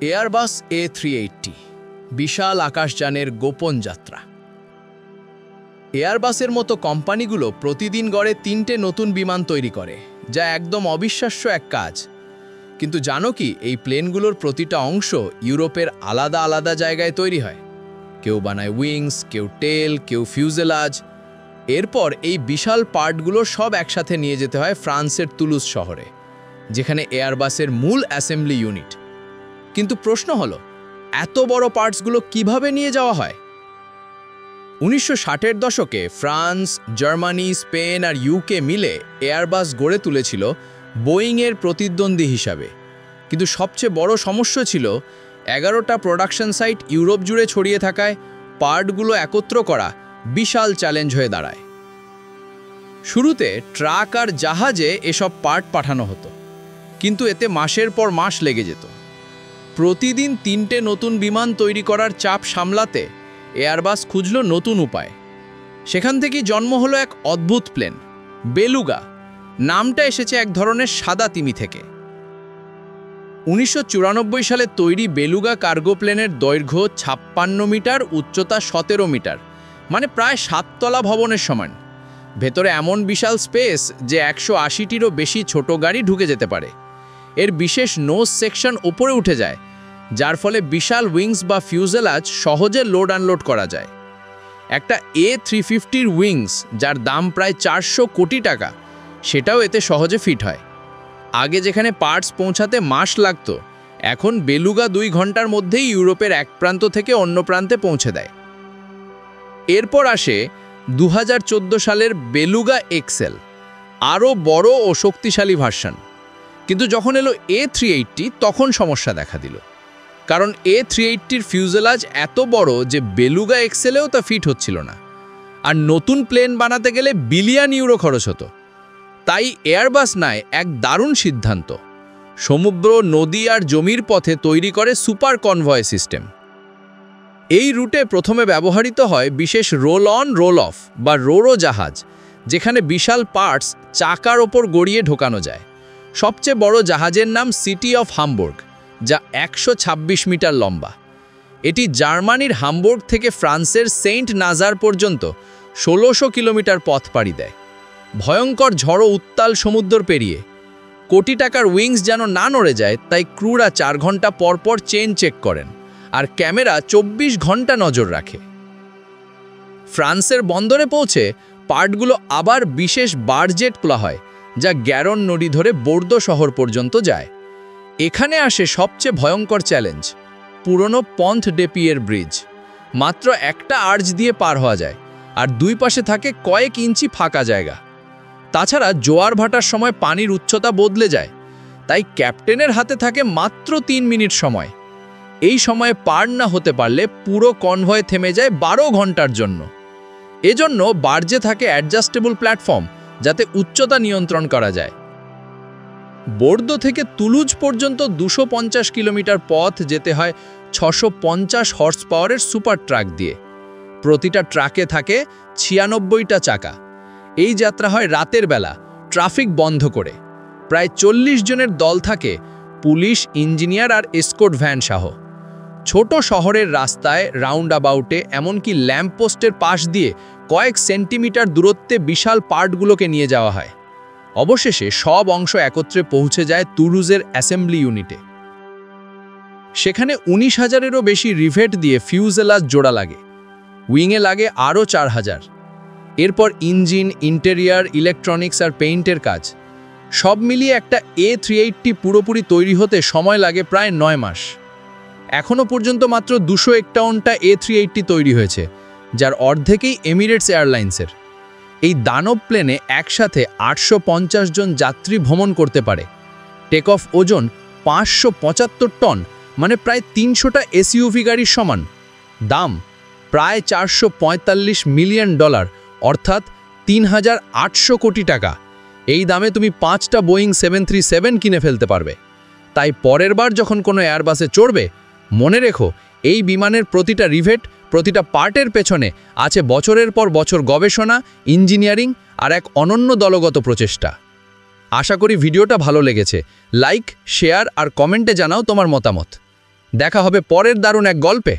Airbus A380 বিশাল আকাশযানের গোপন যাত্রা। এয়ারবাসের মতো কোম্পানিগুলো প্রতিদিন গড়ে 3টে নতুন বিমান তৈরি করে, যা একদম অবিশ্বাস্য এক কাজ। কিন্তু জানো কি, এই প্লেনগুলোর প্রতিটা অংশ ইউরোপের আলাদা আলাদা জায়গায় তৈরি হয়। কেউ বানায় উইংস, কেউ টেল, কেউ ফিউজেলাজ। এরপর এই বিশাল পার্টগুলো সব একসাথে নিয়ে যেতে হয় ফ্রান্সের তুলুজ শহরে, যেখানে এয়ারবাসের মূল অ্যাসেম্বলি ইউনিট। কিন্তু প্রশ্ন হলো, এত বড় পার্টসগুলো কিভাবে নিয়ে যাওয়া হয়? 1960-এর দশকে ফ্রান্স, জার্মানি, স্পেন আর ইউকে মিলে এয়ারবাস গড়ে তুলেছিল বোয়িংয়ের প্রতিদ্বন্দ্বী হিসাবে। কিন্তু সবচেয়ে বড় সমস্যা ছিল 11টা প্রোডাকশন সাইট ইউরোপ জুড়ে ছড়িয়ে থাকায় পার্টগুলো একত্র করা বিশাল চ্যালেঞ্জ হয়ে দাঁড়ায়। শুরুতে ট্রাক আর জাহাজে এসব পার্ট পাঠানো হতো, কিন্তু এতে মাসের পর মাস লেগে যেত। প্রতিদিন 3টে নতুন বিমান তৈরি করার চাপ সামলাতে এয়ারবাস খুঁজল নতুন উপায়। সেখান থেকেই জন্ম হলো এক অদ্ভুত প্লেন, বেলুগা। নামটা এসেছে এক ধরনের সাদা তিমি থেকে। 1994 সালে তৈরি বেলুগা কার্গো প্লেনের দৈর্ঘ্য 56 মিটার, উচ্চতা 17 মিটার, মানে প্রায় 7তলা ভবনের সমান। ভেতরে এমন বিশাল স্পেস যে 180টিরও বেশি ছোট গাড়ি ঢুকে যেতে পারে। এর বিশেষ নোজ সেকশন উপরে উঠে যায়, যার ফলে বিশাল উইংস বা ফিউজেলাজ সহজে লোড আনলোড করা যায়। একটা A350-র উইংস, যার দাম প্রায় 400 কোটি টাকা, সেটাও এতে সহজে ফিট হয়। আগে যেখানে পার্টস পৌঁছাতে মাস লাগত, এখন বেলুগা 2 ঘন্টার মধ্যেই ইউরোপের এক প্রান্ত থেকে অন্য প্রান্তে পৌঁছে দেয়। এরপর আসে 2014 সালের বেলুগা এক্সেল, আরও বড় ও শক্তিশালী ভার্সন। কিন্তু যখন এলো A380, তখন সমস্যা দেখা দিল। কারণ A380-র ফিউজেলাজ এত বড় যে বেলুগা এক্সেলেও তা ফিট হচ্ছিল না। আর নতুন প্লেন বানাতে গেলে বিলিয়ন ইউরো খরচ হতো। তাই এয়ারবাস নেয় এক দারুণ সিদ্ধান্ত: সমুদ্র, নদী আর জমির পথে তৈরি করে সুপার কনভয় সিস্টেম। এই রুটে প্রথমে ব্যবহৃত হয় বিশেষ রোল অন রোল অফ বা রোরো জাহাজ, যেখানে বিশাল পার্টস চাকার ওপর গড়িয়ে ঢোকানো যায়। সবচেয়ে বড় জাহাজের নাম সিটি অফ হামবুর্গ, যা 126 মিটার লম্বা। এটি জার্মানির হামবুর্গ থেকে ফ্রান্সের সেন্ট নাজার পর্যন্ত 1600 কিলোমিটার পথ পাড়ি দেয়। ভয়ঙ্কর ঝড়ো উত্তাল সমুদ্র পেরিয়ে। কোটি টাকার উইংস যেন না নড়ে যায়, তাই ক্রুরা 4 ঘন্টা পর পর চেন চেক করেন, আর ক্যামেরা 24 ঘন্টা নজর রাখে। ফ্রান্সের বন্দরে পৌঁছে পার্টগুলো আবার বিশেষ বারজেট তোলা হয়, যা গ্যারন নদী ধরে বোর্দো শহর পর্যন্ত যায়। এখানে আসে সবচেয়ে ভয়ঙ্কর চ্যালেঞ্জ: পুরনো পন্থ ডে পিয়ের ব্রিজ। মাত্র একটা আর্চ দিয়ে পার হওয়া যায়, আর দুই পাশে থাকে কয়েক ইঞ্চি ফাঁকা জায়গা। তাছাড়া জোয়ার ভাটার সময় পানির উচ্চতা বদলে যায়, তাই ক্যাপ্টেনের হাতে থাকে মাত্র 3 মিনিট সময়। এই সময়ে পার না হতে পারলে পুরো কনভয় থেমে যায় 12 ঘন্টার জন্য। এজন্য বার্জে থাকে অ্যাডজাস্টেবল প্ল্যাটফর্ম, যাতে উচ্চতা নিয়ন্ত্রণ করা যায়। বোর্দো থেকে তুলুজ পর্যন্ত 250 কিলোমিটার পথ যেতে হয় 650 হর্স পাওয়ারের সুপার ট্রাক দিয়ে। প্রতিটা ট্রাকে থাকে 96টা চাকা। এই যাত্রা হয় রাতের বেলা, ট্রাফিক বন্ধ করে। প্রায় 40 জনের দল থাকে, পুলিশ, ইঞ্জিনিয়ার আর এসকর্ট ভ্যান সহ। ছোট শহরের রাস্তায়, রাউন্ড অ্যাবাউটে, এমনকি ল্যাম্পপোস্টের পাশ দিয়ে কয়েক সেন্টিমিটার দূরত্বে বিশাল পার্টগুলোকে নিয়ে যাওয়া হয়। অবশেষে সব অংশ একত্রে পৌঁছে যায় তুলুজের অ্যাসেম্বলি ইউনিটে। সেখানে 19,000-এরও বেশি রিভেট দিয়ে ফিউজেলাজ জোড়া লাগে। উইংয়ে লাগে আরও 4,000। এরপর ইঞ্জিন, ইন্টেরিয়ার, ইলেকট্রনিক্স আর পেইন্টের কাজ। সব মিলিয়ে একটা A380 পুরোপুরি তৈরি হতে সময় লাগে প্রায় 9 মাস। এখনও পর্যন্ত মাত্র 251টা A380 তৈরি হয়েছে, যার অর্ধেকই এমিরেটস এয়ারলাইন্সের। এই দানব প্লেনে একসাথে 850 জন যাত্রী ভ্রমণ করতে পারে। টেক অফ ওজন 575 টন, মানে প্রায় 300টা এসইউভি গাড়ির সমান। দাম প্রায় $445 মিলিয়ন, অর্থাৎ 3,800 কোটি টাকা। এই দামে তুমি 5টা বোয়িং 737 কিনে ফেলতে পারবে। তাই পরের বার যখন কোনো এয়ারবাসে চড়বে, মনে রেখো, এই বিমানের প্রতিটা রিভেট, প্রতিটা পার্টের পেছনে আছে বছরের পর বছর গবেষণা, ইঞ্জিনিয়ারিং আর এক অনন্য দলগত প্রচেষ্টা। আশা করি ভিডিওটা ভালো লেগেছে। লাইক, শেয়ার আর কমেন্টে জানাও তোমার মতামত। দেখা হবে পরের দারুণ এক গল্পে।